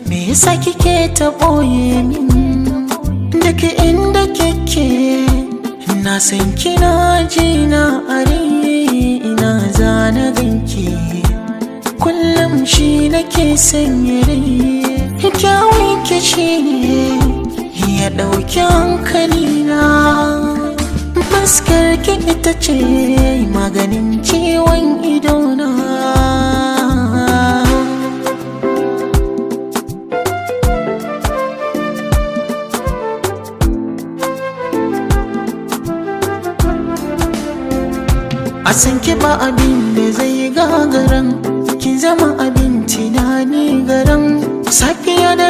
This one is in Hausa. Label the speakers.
Speaker 1: me yasa kike ta boye min dake inda kike na san kina jina a ina zana ganki kullum shi nake sanye rai kyawun ki shine ya dauki hankalina fuskar ki ita ce maganin ciwon idona a san ki ba abin da zai gagaran ki zama abin tunani garan safiya da